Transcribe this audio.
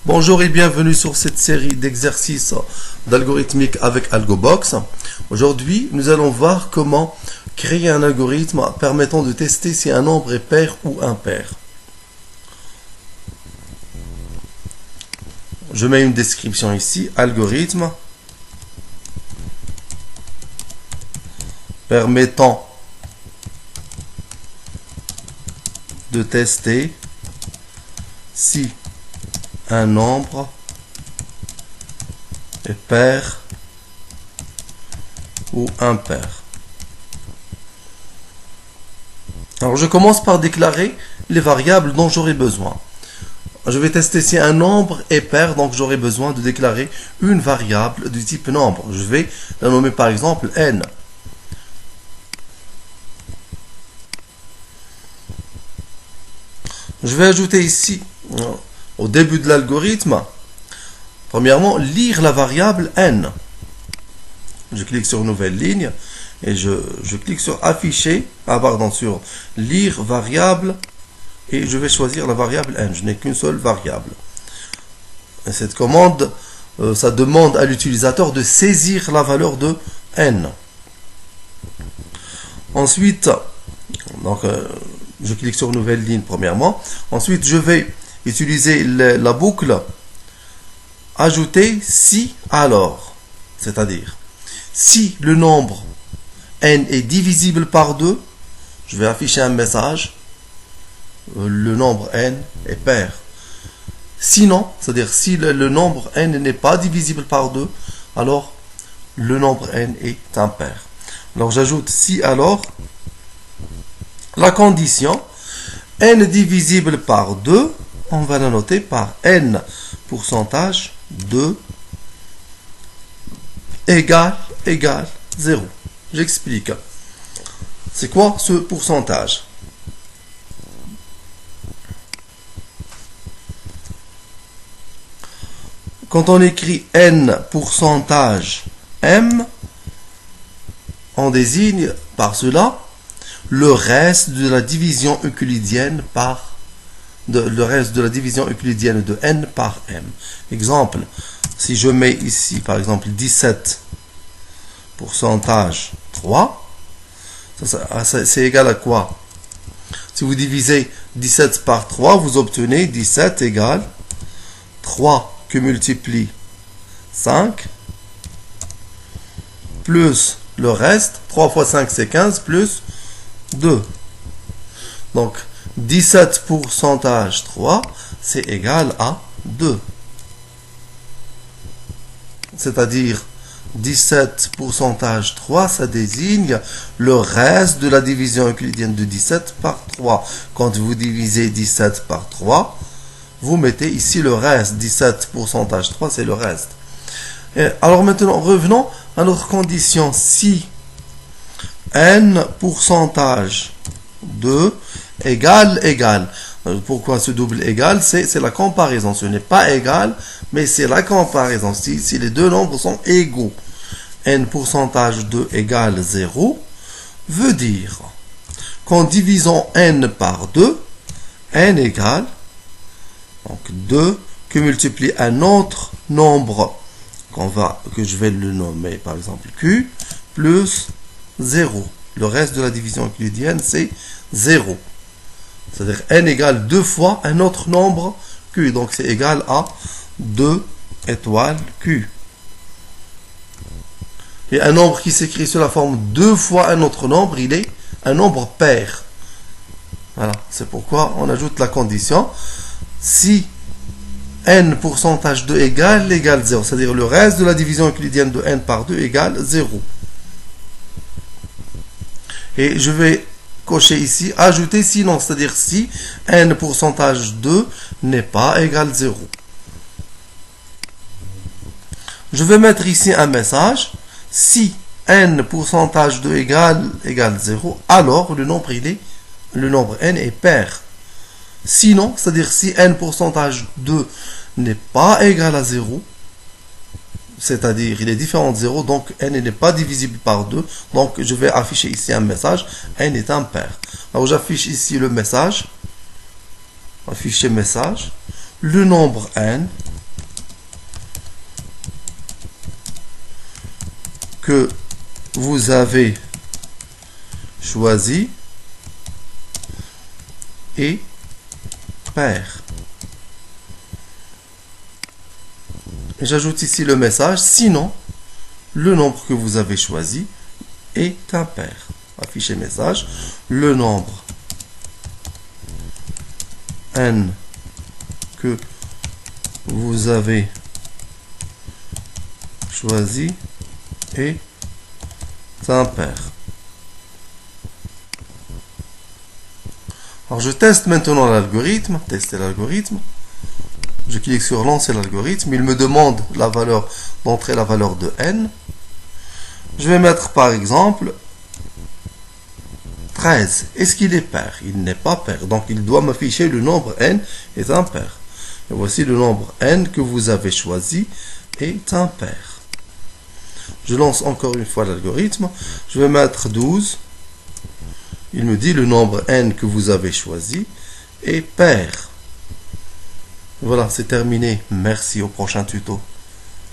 Bonjour et bienvenue sur cette série d'exercices d'algorithmique avec AlgoBox. Aujourd'hui, nous allons voir comment créer un algorithme permettant de tester si un nombre est pair ou impair. Je mets une description ici, algorithme permettant de tester si un nombre est pair ou impair. Alors je commence par déclarer les variables dont j'aurai besoin. Je vais tester si un nombre est pair, donc j'aurai besoin de déclarer une variable du type nombre. Je vais la nommer par exemple n. Je vais ajouter ici, au début de l'algorithme, premièrement, lire la variable n. Je clique sur nouvelle ligne et je clique sur afficher, sur lire variable et je vais choisir la variable n. Je n'ai qu'une seule variable. Et cette commande, ça demande à l'utilisateur de saisir la valeur de n. Ensuite, je clique sur nouvelle ligne premièrement. Ensuite, je vais utiliser la boucle ajouter si alors. C'est-à-dire, si le nombre n est divisible par 2, je vais afficher un message. Le nombre n est pair. Sinon, c'est-à-dire si le nombre n n'est pas divisible par 2, alors le nombre n est impair. Alors j'ajoute si alors. La condition n divisible par 2, on va la noter par n pourcentage 2 égale 0. J'explique. C'est quoi ce pourcentage? Quand on écrit n pourcentage m, on désigne par cela le reste de la division euclidienne de n par m. Exemple, si je mets ici par exemple 17 pourcentage 3, c'est égal à quoi? Si vous divisez 17 par 3, vous obtenez 17 égale 3 que multiplie 5 plus le reste, 3 fois 5 c'est 15 plus 2. Donc 17 pourcentage 3, c'est égal à 2. C'est-à-dire 17 pourcentage 3, ça désigne le reste de la division euclidienne de 17 par 3. Quand vous divisez 17 par 3, vous mettez ici le reste. 17 pourcentage 3, c'est le reste. Et alors maintenant, revenons à notre condition. Si n pourcentage 2 égale. Pourquoi ce double égal? C'est la comparaison. Ce n'est pas égal, mais c'est la comparaison. Si les deux nombres sont égaux, n pourcentage 2 égale 0, veut dire qu'en divisant n par 2, n égale donc 2 que multiplie un autre nombre que je vais le nommer par exemple q plus 0. Le reste de la division euclidienne, c'est 0. C'est-à-dire n égale 2 fois un autre nombre q. Donc c'est égal à 2 étoiles q. Et un nombre qui s'écrit sous la forme 2 fois un autre nombre, il est un nombre pair. Voilà, c'est pourquoi on ajoute la condition. Si n pourcentage 2 égale 0, c'est-à-dire le reste de la division euclidienne de n par 2 égale 0. Et je vais cocher ici, ajouter sinon, c'est-à-dire si n pourcentage 2 n'est pas égal 0. Je vais mettre ici un message. Si n pourcentage 2 égale 0, alors le nombre n est pair. Sinon, c'est-à-dire si n pourcentage 2 n'est pas égal à 0, c'est-à-dire il est différent de 0, donc n n'est pas divisible par 2, donc je vais afficher ici un message, n est impair. Alors j'affiche ici le message, afficher message, le nombre n que vous avez choisi est pair. Et j'ajoute ici le message, sinon, le nombre que vous avez choisi est impair. Afficher message, le nombre n que vous avez choisi est impair. Alors je teste maintenant l'algorithme, tester l'algorithme. Je clique sur lancer l'algorithme, il me demande la valeur d'entrer la valeur de n. Je vais mettre par exemple 13. Est-ce qu'il est pair? Il n'est pas pair, donc il doit m'afficher le nombre n est impair. Et voici le nombre n que vous avez choisi est impair. Je lance encore une fois l'algorithme, je vais mettre 12. Il me dit le nombre n que vous avez choisi est pair. Voilà, c'est terminé. Merci, au prochain tuto.